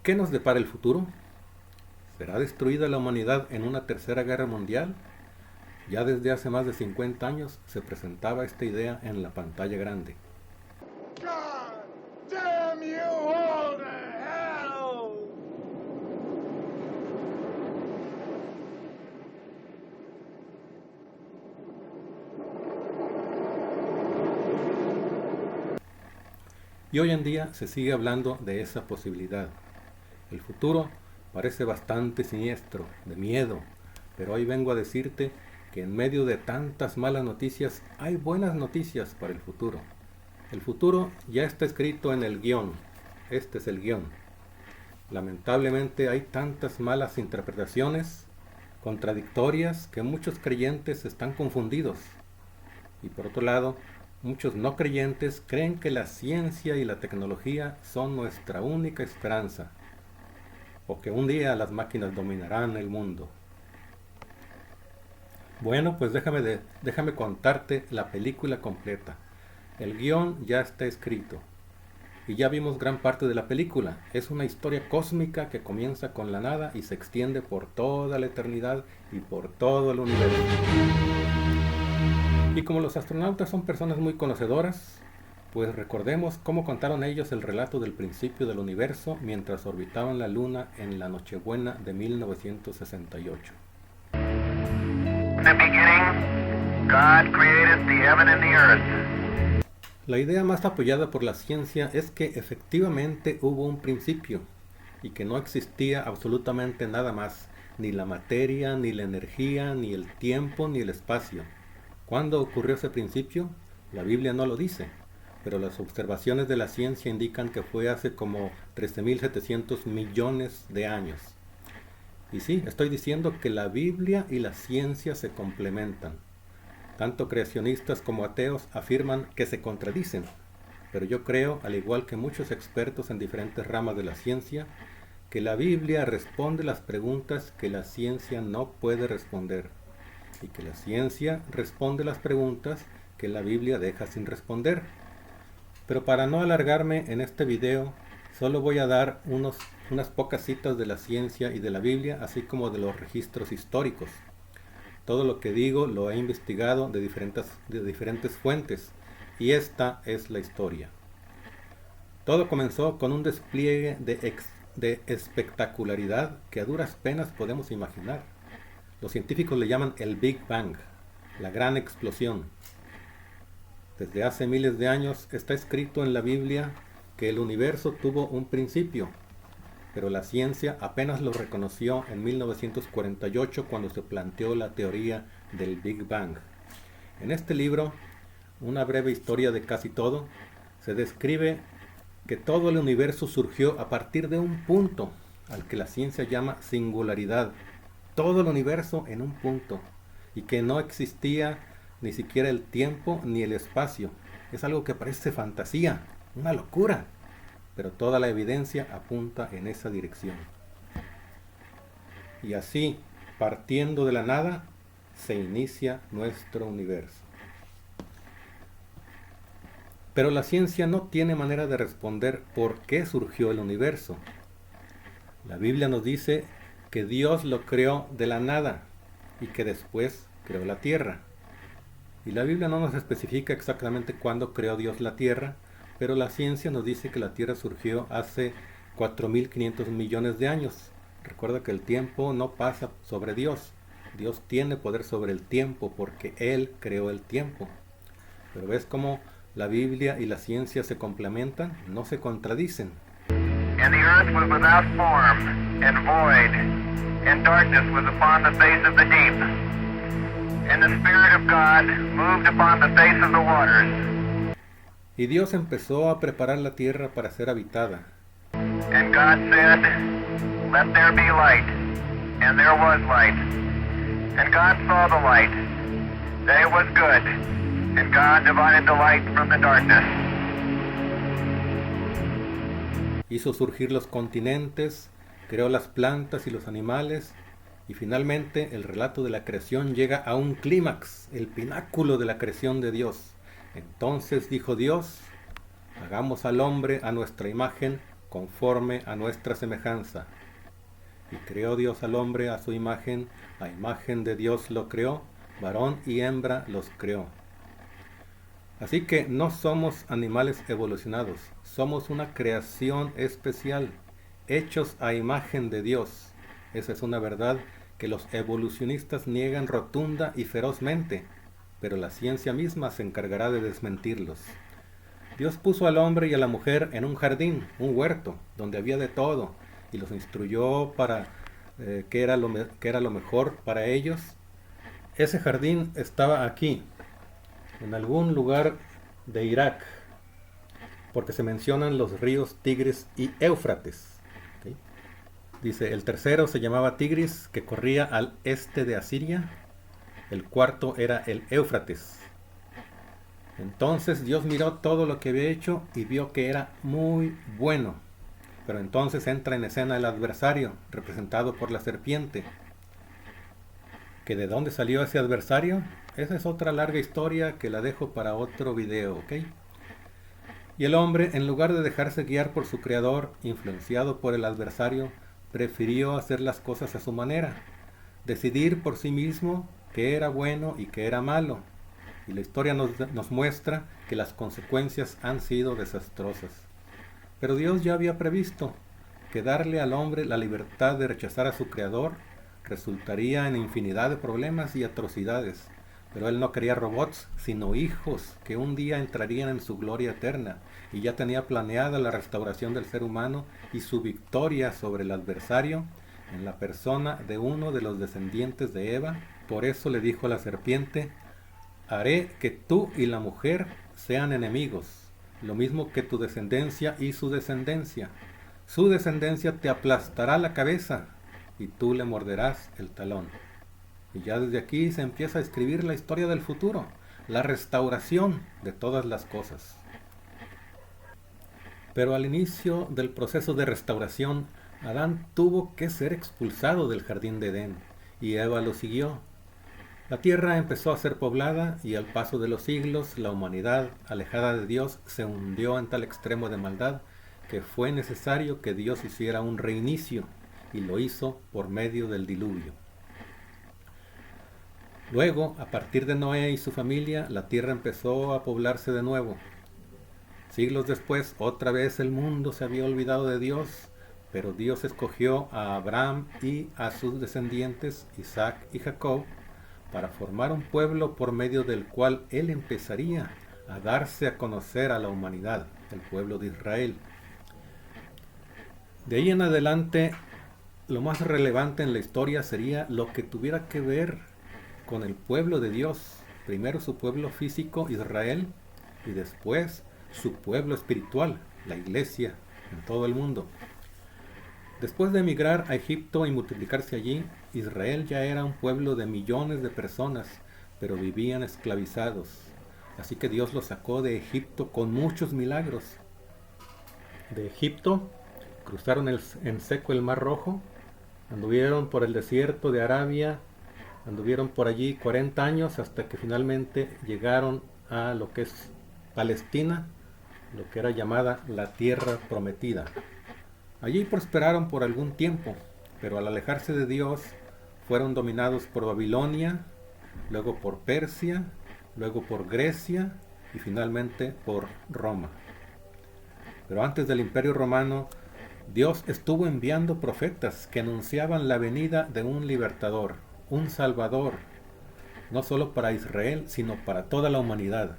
¿Qué nos depara el futuro? ¿Será destruida la humanidad en una tercera guerra mundial? Ya desde hace más de 50 años se presentaba esta idea en la pantalla grande. God damn you all to hell! Y hoy en día se sigue hablando de esa posibilidad. El futuro parece bastante siniestro, de miedo, pero hoy vengo a decirte que en medio de tantas malas noticias hay buenas noticias para el futuro. El futuro ya está escrito en el guión. Este es el guión. Lamentablemente hay tantas malas interpretaciones, contradictorias, que muchos creyentes están confundidos. Y por otro lado, muchos no creyentes creen que la ciencia y la tecnología son nuestra única esperanza, o que un día las máquinas dominarán el mundo. Bueno, pues déjame contarte la película completa. El guión ya está escrito y ya vimos gran parte de la película. Es una historia cósmica que comienza con la nada y se extiende por toda la eternidad y por todo el universo. Y como los astronautas son personas muy conocedoras, pues recordemos cómo contaron ellos el relato del principio del universo mientras orbitaban la Luna en la Nochebuena de 1968. In the beginning, God created the heaven and the earth. La idea más apoyada por la ciencia es que efectivamente hubo un principio y que no existía absolutamente nada más, ni la materia, ni la energía, ni el tiempo, ni el espacio. ¿Cuándo ocurrió ese principio? La Biblia no lo dice, pero las observaciones de la ciencia indican que fue hace como 13.700 millones de años. Y sí, estoy diciendo que la Biblia y la ciencia se complementan. Tanto creacionistas como ateos afirman que se contradicen, pero yo creo, al igual que muchos expertos en diferentes ramas de la ciencia, que la Biblia responde las preguntas que la ciencia no puede responder, y que la ciencia responde las preguntas que la Biblia deja sin responder. Pero para no alargarme en este video, solo voy a dar unas pocas citas de la ciencia y de la Biblia, así como de los registros históricos. Todo lo que digo lo he investigado de diferentes fuentes, y esta es la historia. Todo comenzó con un despliegue de espectacularidad que a duras penas podemos imaginar. Los científicos le llaman el Big Bang, la gran explosión. Desde hace miles de años está escrito en la Biblia que el universo tuvo un principio, pero la ciencia apenas lo reconoció en 1948 cuando se planteó la teoría del Big Bang. En este libro, Una breve historia de casi todo, se describe que todo el universo surgió a partir de un punto, al que la ciencia llama singularidad. Todo el universo en un punto, y que no existía ni siquiera el tiempo ni el espacio. Es algo que parece fantasía, una locura, pero toda la evidencia apunta en esa dirección. Y así, partiendo de la nada, se inicia nuestro universo. Pero la ciencia no tiene manera de responder por qué surgió el universo. La Biblia nos dice que Dios lo creó de la nada y que después creó la tierra. Y la Biblia no nos especifica exactamente cuándo creó Dios la tierra, pero la ciencia nos dice que la tierra surgió hace 4.500 millones de años. Recuerda que el tiempo no pasa sobre Dios. Dios tiene poder sobre el tiempo porque Él creó el tiempo. Pero ¿ves cómo la Biblia y la ciencia se complementan? No se contradicen. And the earth was without form and void, and darkness was upon the face of the deep. And the Spirit of God moved upon the face of the waters. Y Dios empezó a preparar la tierra para ser habitada. And God said, "Let there be light." And there was light. And God saw the light, that it was good. And God divided the light from the darkness. Hizo surgir los continentes, creó las plantas y los animales, y finalmente el relato de la creación llega a un clímax, el pináculo de la creación de Dios. Entonces dijo Dios: hagamos al hombre a nuestra imagen, conforme a nuestra semejanza. Y creó Dios al hombre a su imagen, a imagen de Dios lo creó, varón y hembra los creó. Así que no somos animales evolucionados, somos una creación especial, hechos a imagen de Dios. Esa es una verdad que los evolucionistas niegan rotunda y ferozmente, pero la ciencia misma se encargará de desmentirlos. Dios puso al hombre y a la mujer en un jardín, un huerto, donde había de todo, y los instruyó para qué era lo mejor para ellos. Ese jardín estaba aquí, en algún lugar de Irak, porque se mencionan los ríos Tigris y Éufrates. ¿Okay? Dice, el tercero se llamaba Tigris, que corría al este de Asiria. El cuarto era el Éufrates. Entonces Dios miró todo lo que había hecho y vio que era muy bueno. Pero entonces entra en escena el adversario, representado por la serpiente. ¿Que de dónde salió ese adversario? Esa es otra larga historia que la dejo para otro video, ¿ok? Y el hombre, en lugar de dejarse guiar por su creador, influenciado por el adversario, prefirió hacer las cosas a su manera, decidir por sí mismo qué era bueno y qué era malo. Y la historia nos muestra que las consecuencias han sido desastrosas. Pero Dios ya había previsto que darle al hombre la libertad de rechazar a su creador resultaría en infinidad de problemas y atrocidades. Pero él no quería robots, sino hijos que un día entrarían en su gloria eterna, y ya tenía planeada la restauración del ser humano y su victoria sobre el adversario en la persona de uno de los descendientes de Eva. Por eso le dijo a la serpiente, haré que tú y la mujer sean enemigos, lo mismo que tu descendencia y su descendencia. Su descendencia te aplastará la cabeza y tú le morderás el talón. Y ya desde aquí se empieza a escribir la historia del futuro, la restauración de todas las cosas. Pero al inicio del proceso de restauración, Adán tuvo que ser expulsado del jardín de Edén, y Eva lo siguió. La tierra empezó a ser poblada, y al paso de los siglos, la humanidad, alejada de Dios, se hundió en tal extremo de maldad, que fue necesario que Dios hiciera un reinicio, y lo hizo por medio del diluvio. Luego, a partir de Noé y su familia, la tierra empezó a poblarse de nuevo. Siglos después, otra vez el mundo se había olvidado de Dios, pero Dios escogió a Abraham y a sus descendientes, Isaac y Jacob, para formar un pueblo por medio del cual Él empezaría a darse a conocer a la humanidad, el pueblo de Israel. De ahí en adelante, lo más relevante en la historia sería lo que tuviera que ver con el pueblo de Dios. Primero su pueblo físico, Israel, y después su pueblo espiritual, la iglesia, en todo el mundo. Después de emigrar a Egipto y multiplicarse allí, Israel ya era un pueblo de millones de personas, pero vivían esclavizados. Así que Dios los sacó de Egipto con muchos milagros. De Egipto cruzaron en seco el Mar Rojo, anduvieron por el desierto de Arabia, anduvieron por allí 40 años hasta que finalmente llegaron a lo que es Palestina, lo que era llamada la Tierra Prometida. Allí prosperaron por algún tiempo, pero al alejarse de Dios fueron dominados por Babilonia, luego por Persia, luego por Grecia y finalmente por Roma. Pero antes del Imperio Romano, Dios estuvo enviando profetas que anunciaban la venida de un libertador, un salvador, no solo para Israel, sino para toda la humanidad.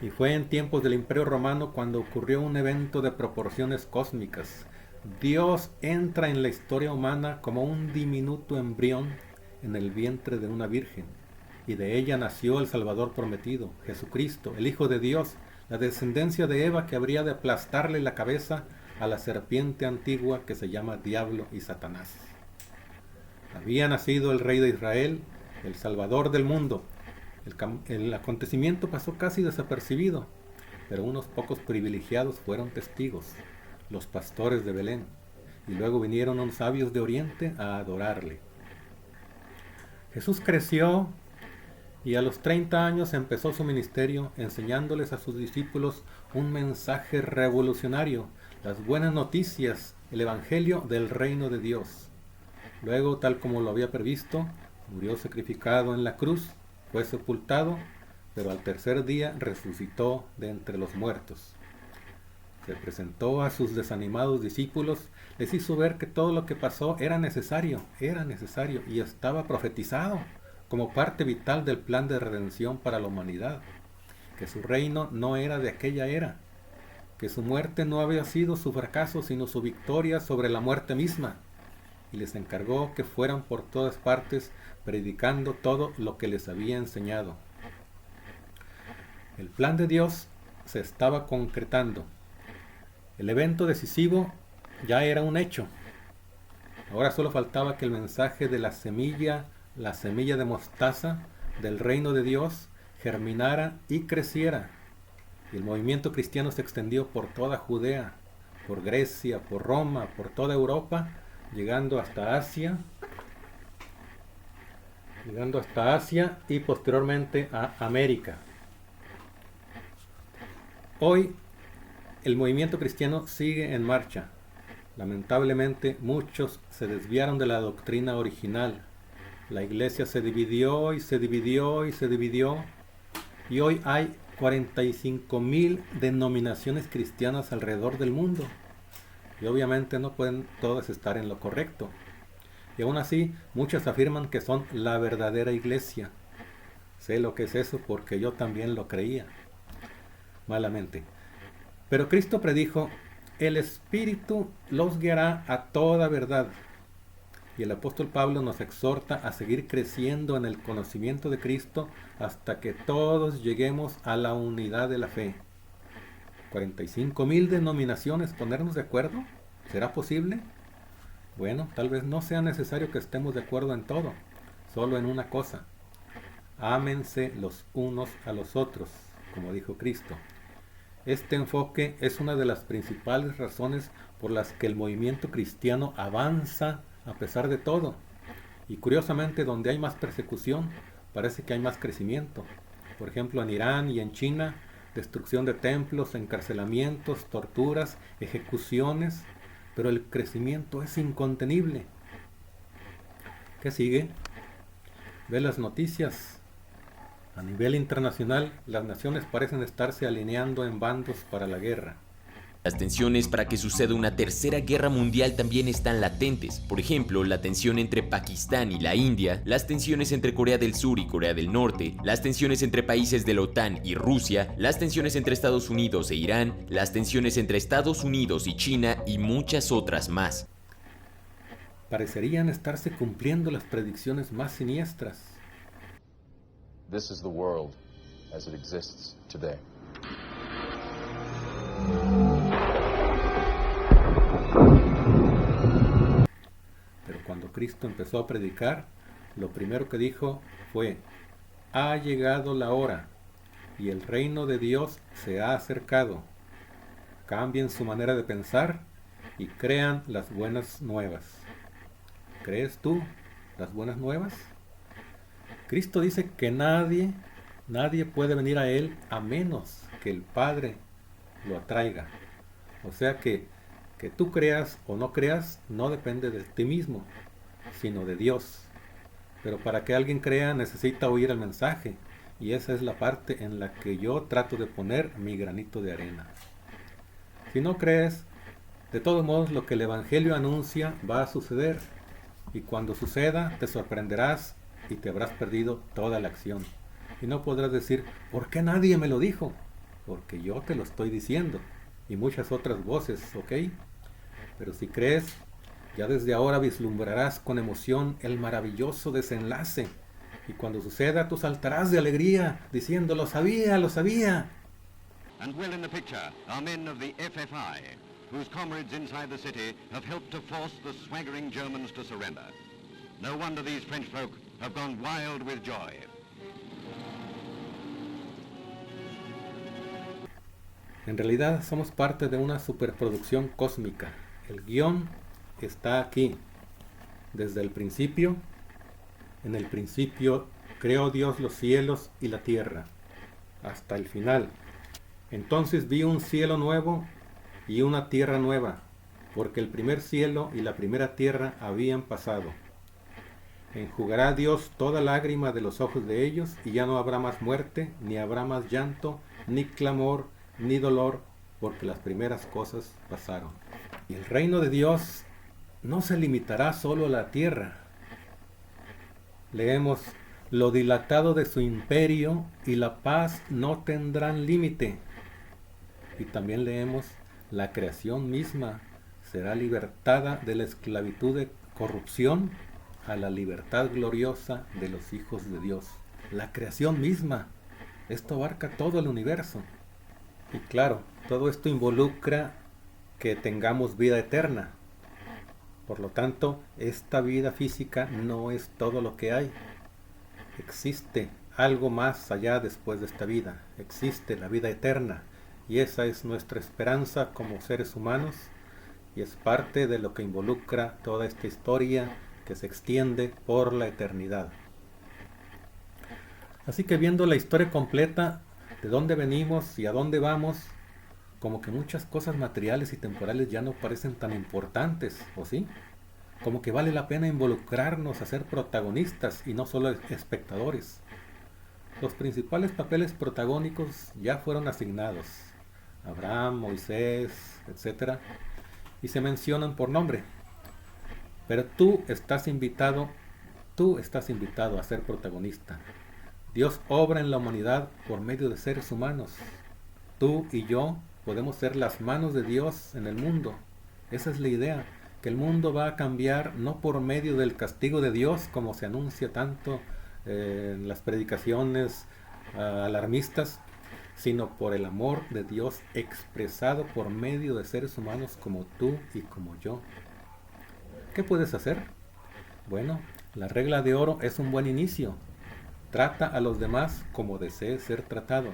Y fue en tiempos del Imperio Romano cuando ocurrió un evento de proporciones cósmicas. Dios entra en la historia humana como un diminuto embrión en el vientre de una virgen, y de ella nació el Salvador prometido, Jesucristo, el Hijo de Dios, la descendencia de Eva que habría de aplastarle la cabeza a la serpiente antigua que se llama Diablo y Satanás. Había nacido el Rey de Israel, el Salvador del mundo. El acontecimiento pasó casi desapercibido, pero unos pocos privilegiados fueron testigos, los pastores de Belén, y luego vinieron unos sabios de Oriente a adorarle. Jesús creció y a los 30 años empezó su ministerio enseñándoles a sus discípulos un mensaje revolucionario, las buenas noticias, el Evangelio del reino de Dios. Luego, tal como lo había previsto, murió sacrificado en la cruz, fue sepultado, pero al tercer día resucitó de entre los muertos. Se presentó a sus desanimados discípulos, les hizo ver que todo lo que pasó era necesario y estaba profetizado como parte vital del plan de redención para la humanidad, que su reino no era de aquella era, que su muerte no había sido su fracaso, sino su victoria sobre la muerte misma, y les encargó que fueran por todas partes predicando todo lo que les había enseñado. El plan de Dios se estaba concretando. El evento decisivo ya era un hecho. Ahora solo faltaba que el mensaje de la semilla de mostaza del reino de Dios, germinara y creciera. Y el movimiento cristiano se extendió por toda Judea, por Grecia, por Roma, por toda Europa, llegando hasta Asia y posteriormente a América. Hoy el movimiento cristiano sigue en marcha. Lamentablemente muchos se desviaron de la doctrina original. La iglesia se dividió y se dividió y se dividió, y hoy hay 45,000 denominaciones cristianas alrededor del mundo. Y obviamente no pueden todas estar en lo correcto. Y aún así, muchos afirman que son la verdadera iglesia. Sé lo que es eso porque yo también lo creía, malamente. Pero Cristo predijo, el Espíritu los guiará a toda verdad. Y el apóstol Pablo nos exhorta a seguir creciendo en el conocimiento de Cristo hasta que todos lleguemos a la unidad de la fe. 45,000 denominaciones, ¿ponernos de acuerdo? ¿Será posible? Bueno, tal vez no sea necesario que estemos de acuerdo en todo, solo en una cosa. Ámense los unos a los otros, como dijo Cristo. Este enfoque es una de las principales razones por las que el movimiento cristiano avanza a pesar de todo. Y curiosamente, donde hay más persecución, parece que hay más crecimiento. Por ejemplo, en Irán y en China, destrucción de templos, encarcelamientos, torturas, ejecuciones, pero el crecimiento es incontenible. ¿Qué sigue? Ve las noticias. A nivel internacional, las naciones parecen estarse alineando en bandos para la guerra. Las tensiones para que suceda una tercera guerra mundial también están latentes. Por ejemplo, la tensión entre Pakistán y la India, las tensiones entre Corea del Sur y Corea del Norte, las tensiones entre países de la OTAN y Rusia, las tensiones entre Estados Unidos e Irán, las tensiones entre Estados Unidos y China y muchas otras más. Parecerían estarse cumpliendo las predicciones más siniestras. This is the world as it exists today. Pero cuando Cristo empezó a predicar, lo primero que dijo fue, ha llegado la hora y el reino de Dios se ha acercado. Cambien su manera de pensar y crean las buenas nuevas. ¿Crees tú las buenas nuevas? Cristo dice que nadie puede venir a Él a menos que el Padre lo atraiga. O sea que tú creas o no creas no depende de ti mismo, sino de Dios. Pero para que alguien crea necesita oír el mensaje, y esa es la parte en la que yo trato de poner mi granito de arena. Si no crees, de todos modos lo que el Evangelio anuncia va a suceder, y cuando suceda te sorprenderás y te habrás perdido toda la acción. Y no podrás decir, ¿por qué nadie me lo dijo? Porque yo te lo estoy diciendo, y muchas otras voces, ¿ok? Pero si crees, ya desde ahora vislumbrarás con emoción el maravilloso desenlace, y cuando suceda tú saltarás de alegría, diciendo, lo sabía, lo sabía. And well in the picture are men of the FFI, whose comrades inside the city have helped to force the swaggering Germans to surrender. No wonder these French folk have gone wild with joy. En realidad somos parte de una superproducción cósmica. El guión está aquí. Desde el principio, en el principio creó Dios los cielos y la tierra. Hasta el final. Entonces vi un cielo nuevo y una tierra nueva, porque el primer cielo y la primera tierra habían pasado. Enjugará Dios toda lágrima de los ojos de ellos, y ya no habrá más muerte, ni habrá más llanto, ni clamor, ni dolor, porque las primeras cosas pasaron. Y el reino de Dios no se limitará solo a la tierra. Leemos, lo dilatado de su imperio y la paz no tendrán límite. Y también leemos, la creación misma será libertada de la esclavitud de corrupción a la libertad gloriosa de los hijos de Dios. La creación misma. Esto abarca todo el universo. Y claro, todo esto involucra que tengamos vida eterna. Por lo tanto, esta vida física no es todo lo que hay. Existe algo más allá después de esta vida. Existe la vida eterna. Y esa es nuestra esperanza como seres humanos. Y es parte de lo que involucra toda esta historia que se extiende por la eternidad. Así que viendo la historia completa, de dónde venimos y a dónde vamos, como que muchas cosas materiales y temporales ya no parecen tan importantes, ¿o sí? Como que vale la pena involucrarnos a ser protagonistas y no solo espectadores. Los principales papeles protagónicos ya fueron asignados. Abraham, Moisés, etc. Y se mencionan por nombre. Pero tú estás invitado a ser protagonista. Dios obra en la humanidad por medio de seres humanos. Tú y yo podemos ser las manos de Dios en el mundo. Esa es la idea, que el mundo va a cambiar no por medio del castigo de Dios, como se anuncia tanto en las predicaciones alarmistas, sino por el amor de Dios expresado por medio de seres humanos como tú y como yo. ¿Qué puedes hacer? Bueno, la regla de oro es un buen inicio. Trata a los demás como desees ser tratado.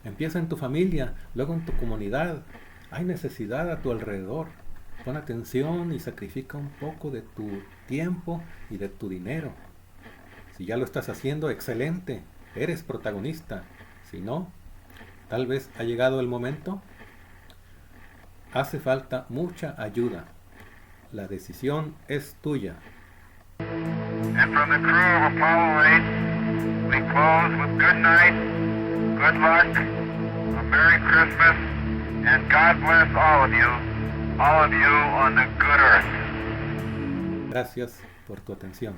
Empieza en tu familia, luego en tu comunidad. Hay necesidad a tu alrededor. Pon atención y sacrifica un poco de tu tiempo y de tu dinero. Si ya lo estás haciendo, excelente. Eres protagonista. Si no, tal vez ha llegado el momento. Hace falta mucha ayuda. La decisión es tuya. And from the crew of Apollo 8, we close with good night, good luck, a Merry Christmas, and God bless all of you on the good earth. Gracias por tu atención.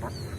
Up.